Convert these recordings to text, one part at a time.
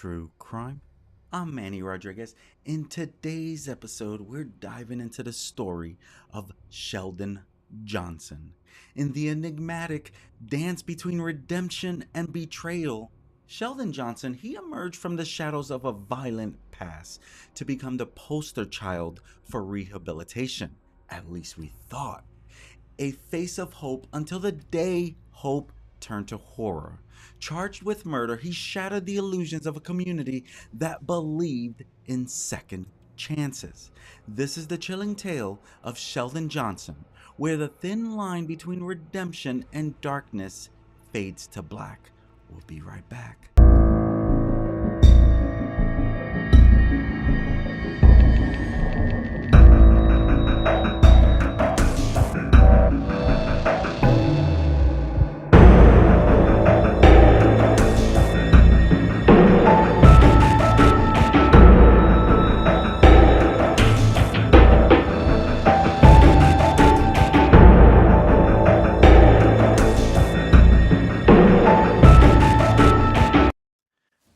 True Crime. I'm Manny Rodriguez. In today's episode, we're diving into the story of Sheldon Johnson. In the enigmatic dance between redemption and betrayal, Sheldon Johnson, he emerged from the shadows of a violent past to become the poster child for rehabilitation. At least we thought. A face of hope until the day hope turned to horror. Charged with murder, he shattered the illusions of a community that believed in second chances. This is the chilling tale of Sheldon Johnson, where the thin line between redemption and darkness fades to black. We'll be right back.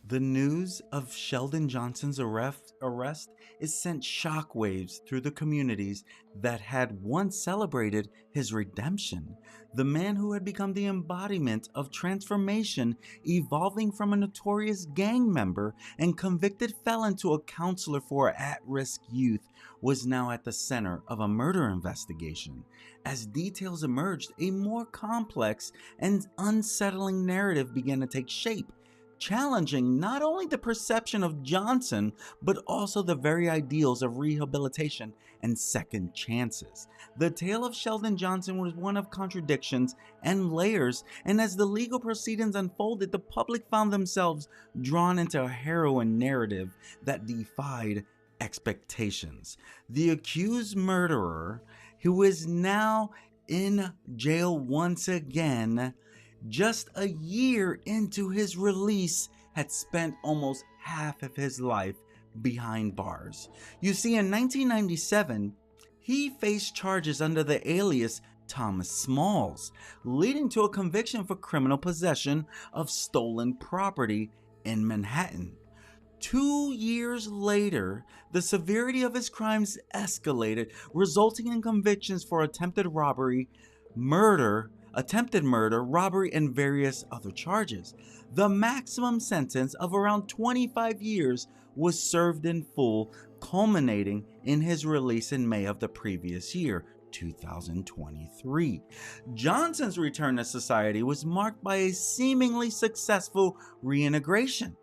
The news of Sheldon Johnson's arrest is sent shockwaves through the communities that had once celebrated his redemption. The man who had become the embodiment of transformation, evolving from a notorious gang member and convicted felon to a counselor for at-risk youth, was now at the center of a murder investigation. As details emerged, a more complex and unsettling narrative began to take shape, challenging not only the perception of Johnson, but also the very ideals of rehabilitation and second chances. The tale of Sheldon Johnson was one of contradictions and layers, and as the legal proceedings unfolded, the public found themselves drawn into a harrowing narrative that defied expectations. The accused murderer, who is now in jail once again, just a year into his release, had spent almost half of his life behind bars. You see, in 1997, he faced charges under the alias Thomas Smalls, leading to a conviction for criminal possession of stolen property in Manhattan. 2 years later, the severity of his crimes escalated, resulting in convictions for attempted murder, robbery, and various other charges. The maximum sentence of around 25 years was served in full, culminating in his release in May of the previous year, 2023. Johnson's return to society was marked by a seemingly successful reintegration.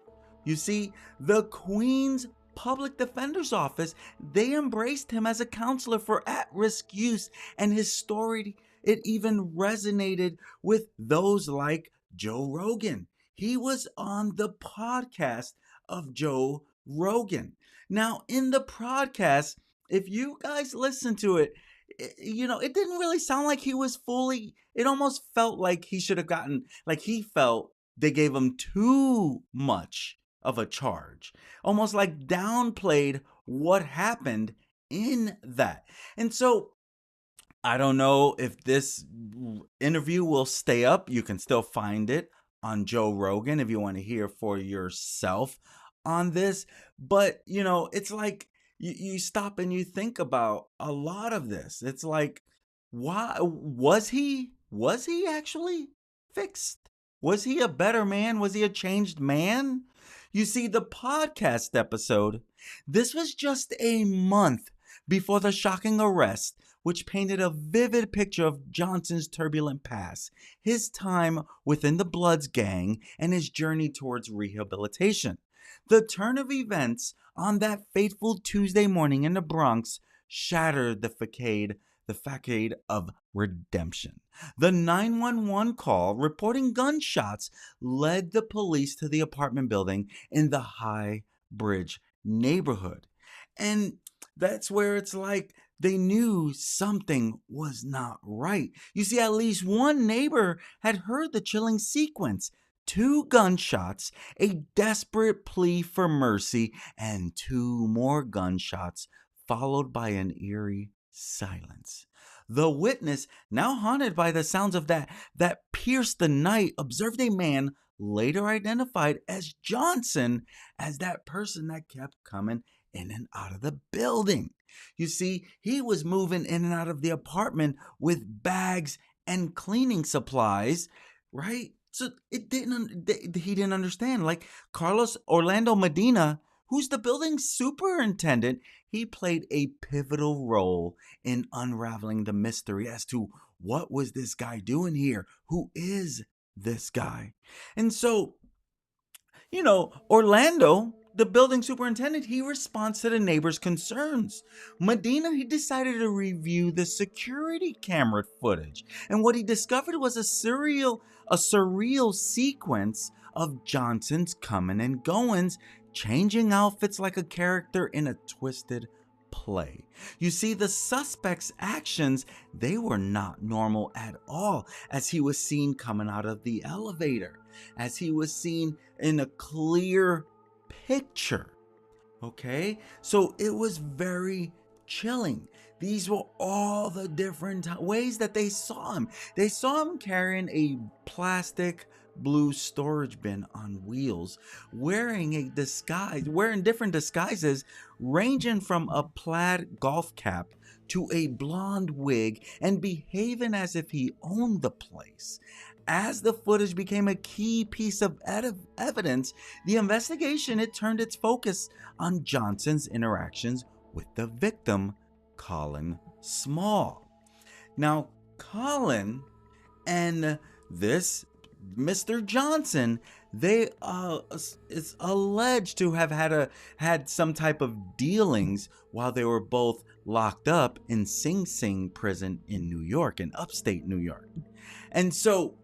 You see, the Queen's Public Defender's Office, they embraced him as a counselor for at-risk youth, and his story, it even resonated with those like Joe Rogan. He was on the podcast of Joe Rogan. Now, in the podcast, if you guys listen to it, it didn't really sound like he was fully, it almost felt like he should have gotten, like he felt they gave him too much of a charge, almost like downplayed what happened in that. And so I don't know if this interview will stay up. You can still find it on Joe Rogan if you want to hear for yourself on this. But, it's like you stop and you think about a lot of this. It's like, why was he actually fixed? Was he a better man? Was he a changed man? You see, the podcast episode, this was just a month before the shocking arrest, which painted a vivid picture of Johnson's turbulent past, his time within the Bloods gang, and his journey towards rehabilitation. The turn of events on that fateful Tuesday morning in the Bronx shattered the facade of redemption. The 911 call reporting gunshots led the police to the apartment building in the High Bridge neighborhood. And that's where it's like they knew something was not right. You see, at least one neighbor had heard the chilling sequence: 2 gunshots, a desperate plea for mercy, and 2 more gunshots, followed by an eerie silence. The witness, now haunted by the sounds of that pierced the night, observed a man later identified as Johnson, as that person that kept coming in and out of the building. You see, he was moving in and out of the apartment with bags and cleaning supplies, right? So he didn't understand. Like Carlos Orlando Medina, who's the building superintendent, he played a pivotal role in unraveling the mystery as to what was this guy doing here? Who is this guy? And so, Orlando, the building superintendent, he responds to the neighbors' concerns. Medina, he decided to review the security camera footage. And what he discovered was a surreal sequence of Johnson's coming and goings, changing outfits like a character in a twisted play. You see, the suspect's actions, they were not normal at all, as he was seen coming out of the elevator, as he was seen in a clear picture. Okay, so it was very chilling. These were all the different ways that they saw him. They saw him carrying a plastic blue storage bin on wheels, wearing different disguises, ranging from a plaid golf cap to a blonde wig, and behaving as if he owned the place. As the footage became a key piece of evidence, the investigation, it turned its focus on Johnson's interactions with the victim, Colin Small. Now, Colin and this Mr. Johnson, they is alleged to have had some type of dealings while they were both locked up in Sing Sing prison in New York, in upstate New York. And so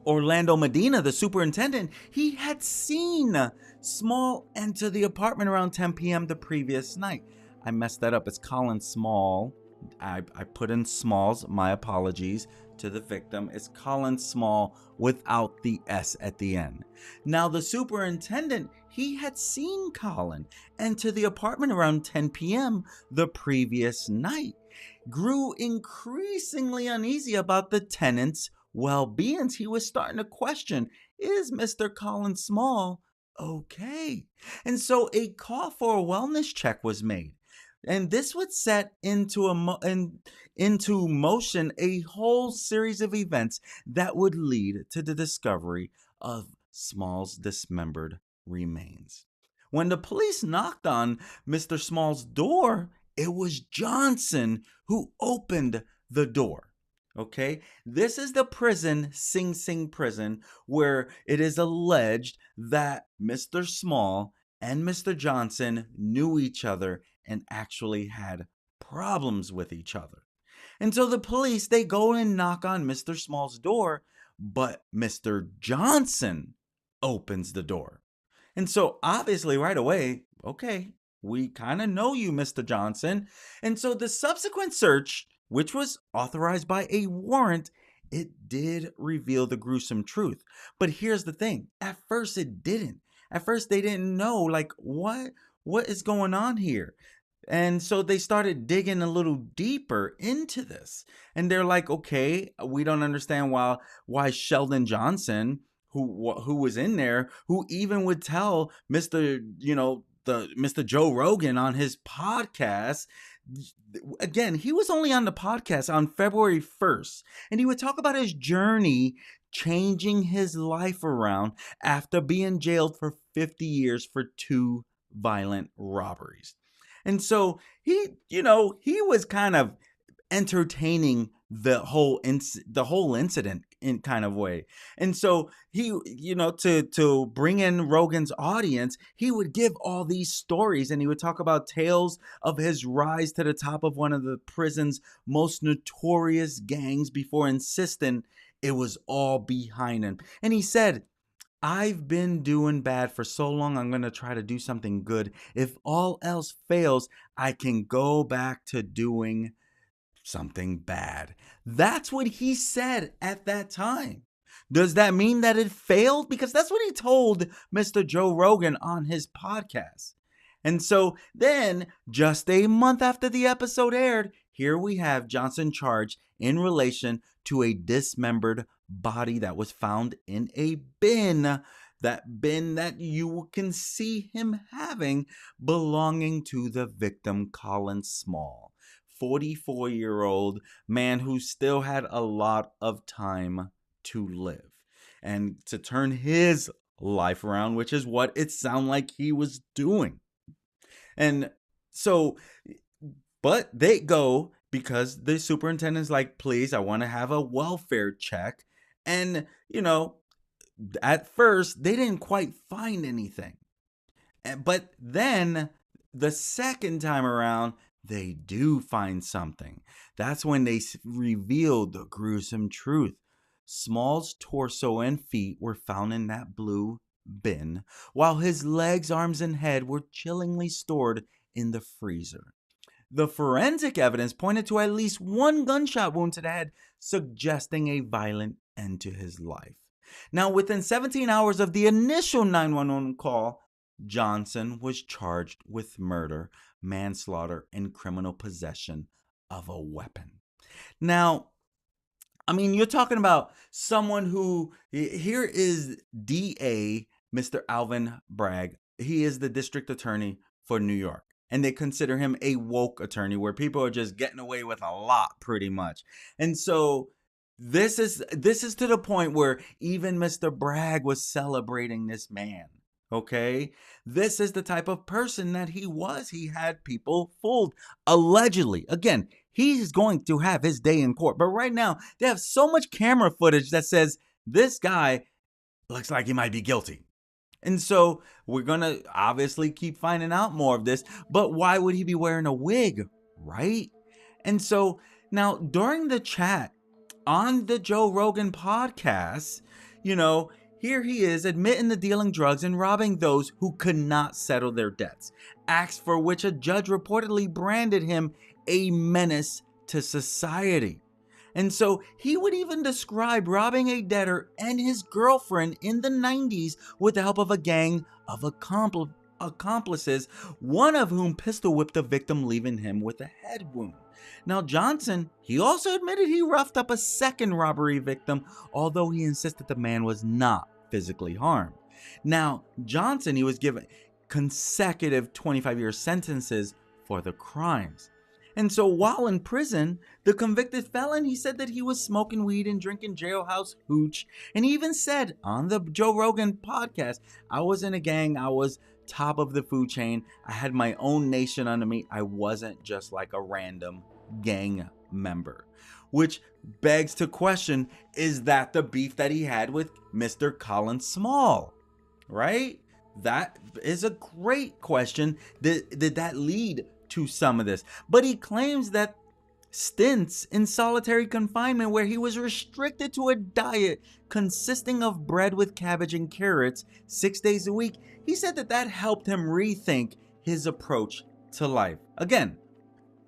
Orlando Medina, the superintendent, he had seen Small enter the apartment around 10 p.m. the previous night. I messed that up. It's Colin Small. I put in Smalls. My apologies to the victim. It's Colin Small without the S at the end. Now, the superintendent, he had seen Colin enter the apartment around 10 p.m. the previous night, grew increasingly uneasy about the tenants' well-being. He was starting to question, is Mr. Colin Small okay? And so a call for a wellness check was made. And this would set into motion a whole series of events that would lead to the discovery of Small's dismembered remains. When the police knocked on Mr. Small's door, it was Johnson who opened the door. Okay, this is the prison, Sing Sing prison, where it is alleged that Mr. Small and Mr. Johnson knew each other and actually had problems with each other. And so the police, they go and knock on Mr. Small's door, but Mr. Johnson opens the door. And so obviously right away, okay, we kind of know you, Mr. Johnson. And so the subsequent search, which was authorized by a warrant, it did reveal the gruesome truth. But here's the thing. At first it didn't. At first they didn't know, like, what is going on here? And so they started digging a little deeper into this. And they're like, okay, we don't understand why Sheldon Johnson, who was in there, who even would tell Mr. Joe Rogan on his podcast. Again, he was only on the podcast on February 1st, and he would talk about his journey changing his life around after being jailed for 50 years for 2 violent robberies. And so he was kind of entertaining the whole incident in kind of way. And so he, to bring in Rogan's audience, he would give all these stories, and he would talk about tales of his rise to the top of one of the prison's most notorious gangs before insisting it was all behind him. And he said, I've been doing bad for so long, I'm going to try to do something good. If all else fails, I can go back to doing something bad. That's what he said at that time. Does that mean that it failed? Because that's what he told Mr. Joe Rogan on his podcast. And so then, just a month after the episode aired, here we have Johnson charged in relation to a dismembered body that was found in a bin. That bin that you can see him having, belonging to the victim, Colin Small, 44-year-old man who still had a lot of time to live and to turn his life around, which is what it sounded like he was doing. And so, but they go because the superintendent's like, please, I want to have a welfare check. And, at first, they didn't quite find anything. But then the second time around, they do find something. That's when they revealed the gruesome truth. Small's torso and feet were found in that blue bin, while his legs, arms, and head were chillingly stored in the freezer. The forensic evidence pointed to at least one gunshot wound to the head, suggesting a violent end to his life. Now, within 17 hours of the initial 911 call, Johnson was charged with murder, manslaughter, and criminal possession of a weapon. Now, you're talking about someone who, here is DA, Mr. Alvin Bragg. He is the district attorney for New York. And they consider him a woke attorney where people are just getting away with a lot pretty much. And so this is to the point where even Mr. Bragg was celebrating this man. Okay? This is the type of person that he was. He had people fooled. Allegedly. Again, he's going to have his day in court. But right now, they have so much camera footage that says this guy looks like he might be guilty. And so we're going to obviously keep finding out more of this. But why would he be wearing a wig, right? And so now during the chat on the Joe Rogan podcast, here he is admitting to dealing drugs and robbing those who could not settle their debts. Acts for which a judge reportedly branded him a menace to society. And so he would even describe robbing a debtor and his girlfriend in the 90s with the help of a gang of accomplices, one of whom pistol whipped the victim, leaving him with a head wound. Now, Johnson, he also admitted he roughed up a second robbery victim, although he insisted the man was not physically harmed. Now, Johnson, he was given consecutive 25-year sentences for the crimes. And so while in prison, the convicted felon, he said that he was smoking weed and drinking jailhouse hooch. And he even said on the Joe Rogan podcast, I was in a gang, I was top of the food chain, I had my own nation under me, I wasn't just like a random gang member. Which begs to question, is that the beef that he had with Mr. Colin Small? Right? That is a great question. Did that lead to some of this? But he claims that stints in solitary confinement where he was restricted to a diet consisting of bread with cabbage and carrots 6 days a week, he said that helped him rethink his approach to life. Again,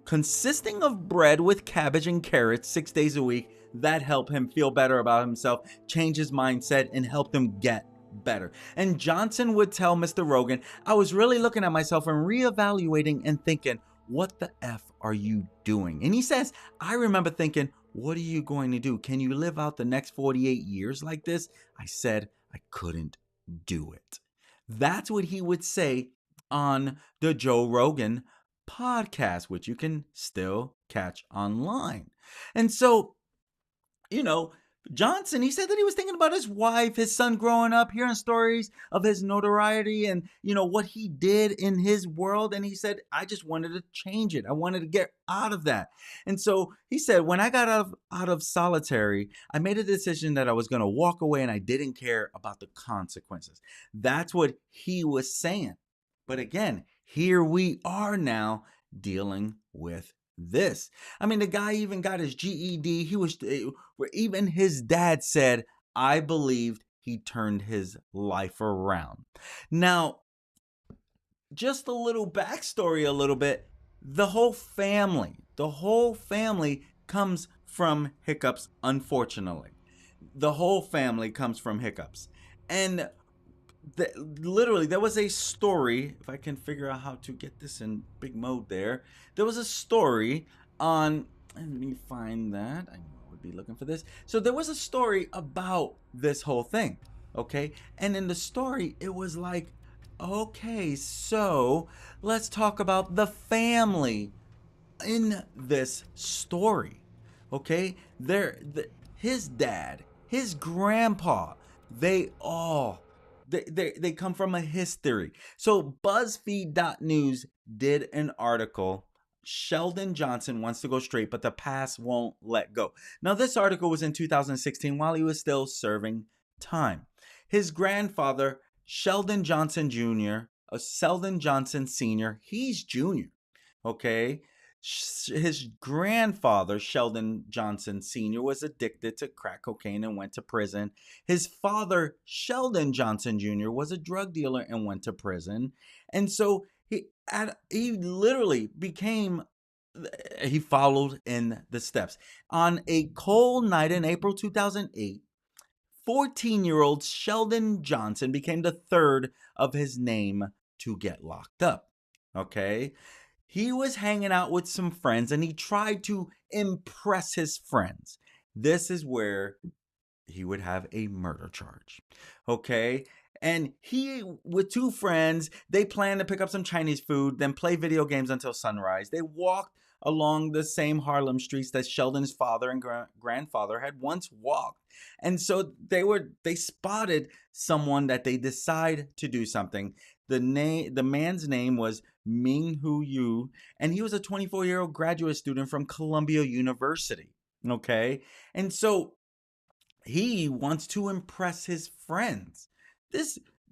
consisting of bread with cabbage and carrots 6 days a week, that helped him feel better about himself, change his mindset, and helped him get better. And Johnson would tell Mr. Rogan, I was really looking at myself and reevaluating and thinking, what the F are you doing? And he says, I remember thinking, what are you going to do? Can you live out the next 48 years like this? I said I couldn't do it. That's what he would say on the Joe Rogan podcast, which you can still catch online. And so, Johnson, he said that he was thinking about his wife, his son growing up, hearing stories of his notoriety and, what he did in his world. And he said, I just wanted to change it. I wanted to get out of that. And so he said, when I got out of solitary, I made a decision that I was going to walk away and I didn't care about the consequences. That's what he was saying. But again, here we are now dealing with this. The guy even got his GED. Even his dad said, I believed he turned his life around. Now, just a little backstory a little bit. The whole family comes from hiccups, unfortunately. The whole family comes from hiccups. And literally, there was a story, if I can figure out how to get this in big mode there was a story on, let me find that. I would be looking for this. So there was a story about this whole thing, okay? And in the story, it was like, okay, so let's talk about the family in this story. Okay, his dad, his grandpa, they all they come from a history. So BuzzFeed.news did an article. Sheldon Johnson wants to go straight, but the past won't let go. Now, this article was in 2016 while he was still serving time. His grandfather, Sheldon Johnson Jr., Sheldon Johnson Sr., he's junior. Okay, his grandfather, Sheldon Johnson Sr., was addicted to crack cocaine and went to prison. His father, Sheldon Johnson Jr., was a drug dealer and went to prison. And so he literally became, he followed in the steps. On a cold night in April 2008, 14-year-old Sheldon Johnson became the third of his name to get locked up. Okay? He was hanging out with some friends and he tried to impress his friends. This is where he would have a murder charge. Okay? And he, with two friends, they planned to pick up some Chinese food, then play video games until sunrise. They walked along the same Harlem streets that Sheldon's father and grandfather had once walked. And so they spotted someone that they decide to do something. The man's name was Ming Hu Yu, and he was a 24-year-old graduate student from Columbia University. Okay? And so he wants to impress his friends.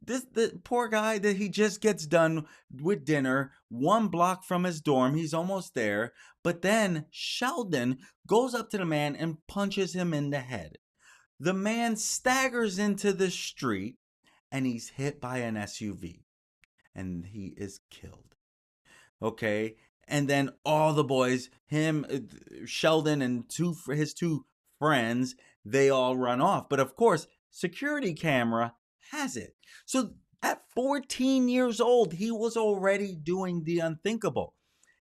The poor guy that he just gets done with dinner 1 block from his dorm. He's almost there. But then Sheldon goes up to the man and punches him in the head. The man staggers into the street and he's hit by an SUV and he is killed. Okay? And then all the boys, him, Sheldon, and his two friends, they all run off. But of course, security camera has it. So at 14 years old, he was already doing the unthinkable.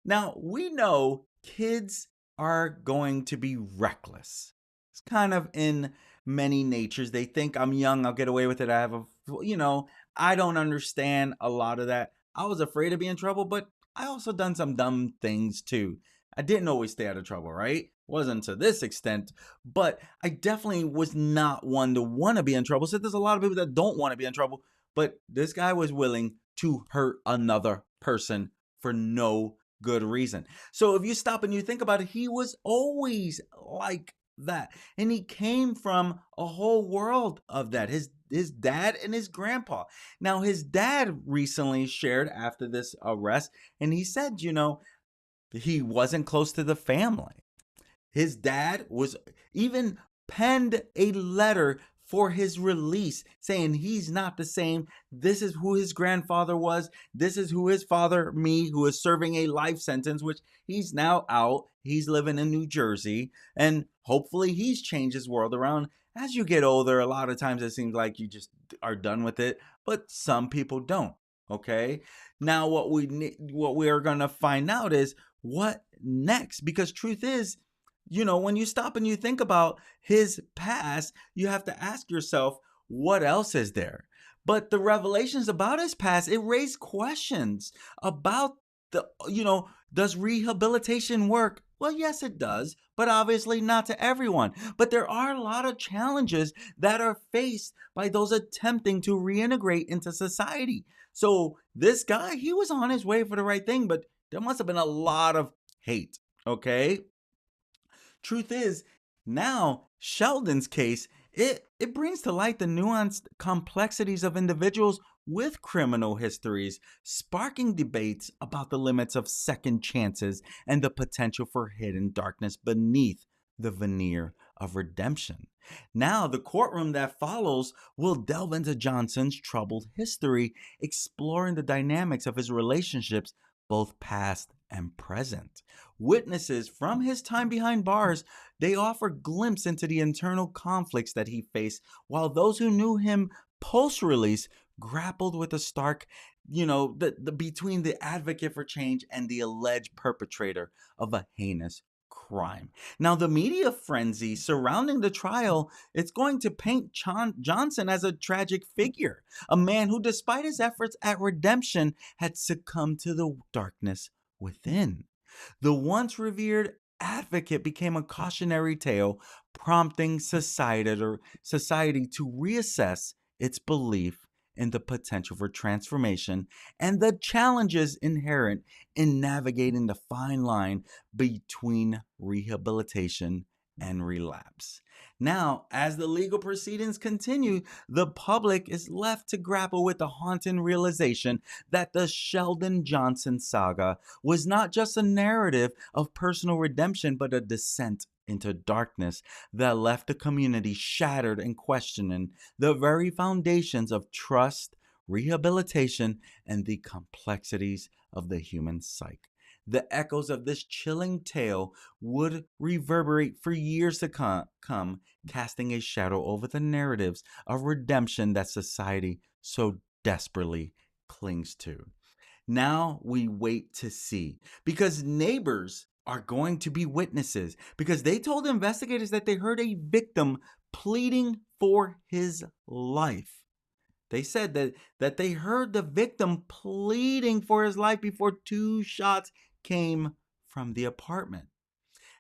Now, we know kids are going to be reckless. It's kind of in many natures. They think, I'm young, I'll get away with it. I have I don't understand a lot of that. I was afraid of being in trouble, but I also done some dumb things too. I didn't always stay out of trouble, right? Wasn't to this extent, but I definitely was not one to want to be in trouble. So there's a lot of people that don't want to be in trouble, but this guy was willing to hurt another person for no good reason. So if you stop and you think about it, he was always like that. And he came from a whole world of that. His dad and his grandpa. Now, his dad recently shared after this arrest, and he said, he wasn't close to the family. His dad was even penned a letter for his release saying he's not the same. This is who his grandfather was. This is who his father, me, who is serving a life sentence, which he's now out. He's living in New Jersey, and hopefully he's changed his world around. As you get older, a lot of times it seems like you just are done with it, but some people don't. Okay. Now what we are going to find out is what next, because truth is, when you stop and you think about his past, you have to ask yourself, what else is there? But the revelations about his past, it raised questions about does rehabilitation work? Well, yes, it does, but obviously not to everyone. But there are a lot of challenges that are faced by those attempting to reintegrate into society. So this guy, he was on his way for the right thing, but there must have been a lot of hate, okay? Truth is, now Sheldon's case, it brings to light the nuanced complexities of individuals with criminal histories, sparking debates about the limits of second chances and the potential for hidden darkness beneath the veneer of redemption. Now, the courtroom that follows will delve into Johnson's troubled history, exploring the dynamics of his relationships, both past and present. Witnesses from his time behind bars, they offer glimpse into the internal conflicts that he faced, while those who knew him post-release grappled with the stark, the between the advocate for change and the alleged perpetrator of a heinous crime. Now, the media frenzy surrounding the trial, it's going to paint Johnson as a tragic figure, a man who, despite his efforts at redemption, had succumbed to the darkness within. The once revered advocate became a cautionary tale, prompting society to reassess its belief in the potential for transformation and the challenges inherent in navigating the fine line between rehabilitation and relapse. Now, as the legal proceedings continue, the public is left to grapple with the haunting realization that the Sheldon Johnson saga was not just a narrative of personal redemption, but a descent into darkness that left the community shattered and questioning the very foundations of trust, rehabilitation, and the complexities of the human psyche. The echoes of this chilling tale would reverberate for years to come, casting a shadow over the narratives of redemption that society so desperately clings to. Now we wait to see, because neighbors are going to be witnesses, because they told investigators that they heard a victim pleading for his life. They said that they heard the victim pleading for his life before 2 shots came from the apartment.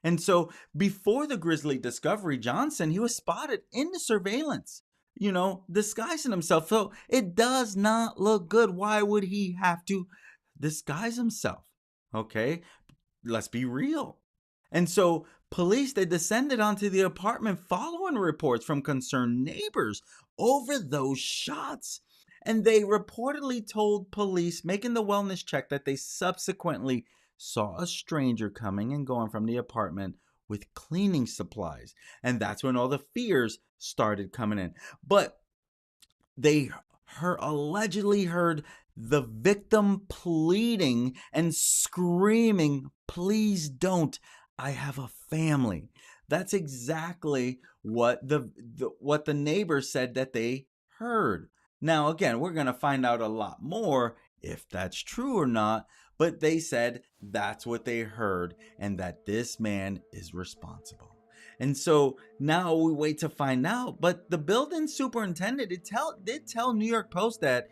And so before the grisly discovery, Johnson, he was spotted in the surveillance, disguising himself. So it does not look good. Why would he have to disguise himself? Okay, let's be real. And so police, they descended onto the apartment following reports from concerned neighbors over those shots. And they reportedly told police making the wellness check that they subsequently saw a stranger coming and going from the apartment with cleaning supplies. And that's when all the fears started coming in. But they allegedly heard the victim pleading and screaming, "Please don't. I have a family." That's exactly what the neighbors said that they heard. Now, again, we're going to find out a lot more if that's true or not, but they said that's what they heard and that this man is responsible. And so now we wait to find out, but the building superintendent did tell New York Post that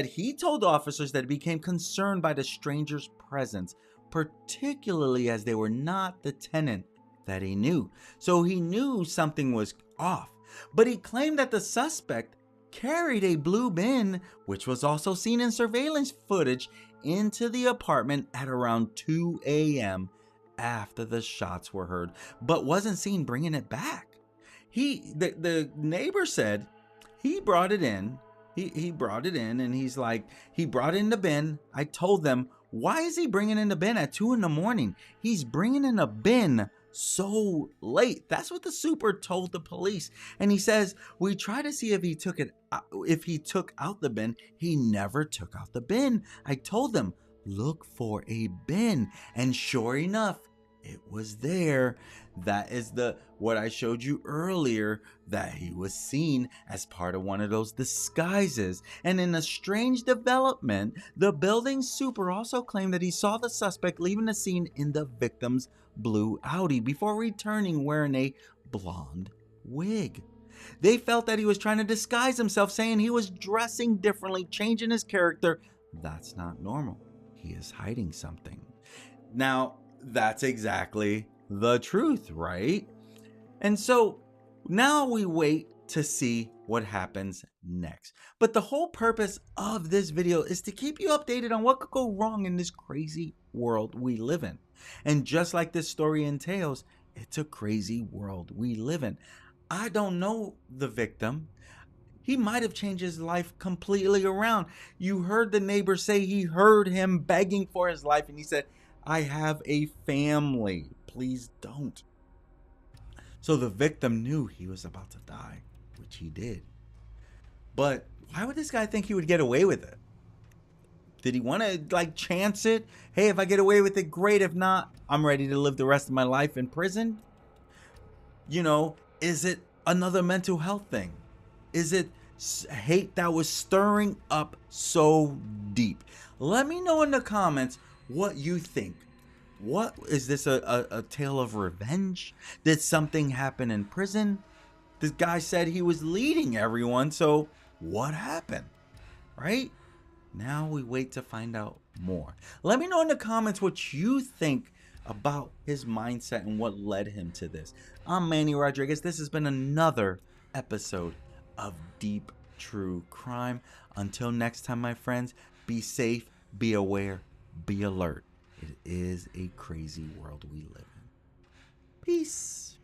he told officers that he became concerned by the stranger's presence, particularly as they were not the tenant that he knew. So he knew something was off. But he claimed that the suspect carried a blue bin, which was also seen in surveillance footage, into the apartment at around 2 a.m. after the shots were heard, but wasn't seen bringing it back. The neighbor said he brought it in. He brought it in, and he's like, he brought in the bin. I told them, why is he bringing in the bin at 2 in the morning? He's bringing in a bin so late. That's what the super told the police. And he says, we tried to see if he took out the bin. He never took out the bin. I told them, look for a bin. And sure enough, it was there. That is what I showed you earlier, that he was seen as part of one of those disguises. And in a strange development, the building super also claimed that he saw the suspect leaving the scene in the victim's blue Audi before returning wearing a blonde wig. They felt that he was trying to disguise himself, saying he was dressing differently, changing his character. That's not normal. He is hiding something. Now, that's exactly the truth, right? And so now we wait to see what happens next. But the whole purpose of this video is to keep you updated on what could go wrong in this crazy world we live in. And just like this story entails, it's a crazy world we live in. I don't know the victim. He might have changed his life completely around. You heard the neighbor say he heard him begging for his life, and he said, I have a family. Please don't. So the victim knew he was about to die, which he did. But why would this guy think he would get away with it? Did he want to chance it? Hey, if I get away with it, great. If not, I'm ready to live the rest of my life in prison. Is it another mental health thing? Is it hate that was stirring up so deep? Let me know in the comments what you think. What is this, a tale of revenge? Did something happen in prison? This guy said he was leading everyone, so what happened? Right? Now we wait to find out more. Let me know in the comments what you think about his mindset and what led him to this. I'm Manny Rodriguez. This has been another episode of Deep True Crime. Until next time, my friends, be safe, be aware, be alert. It is a crazy world we live in. Peace.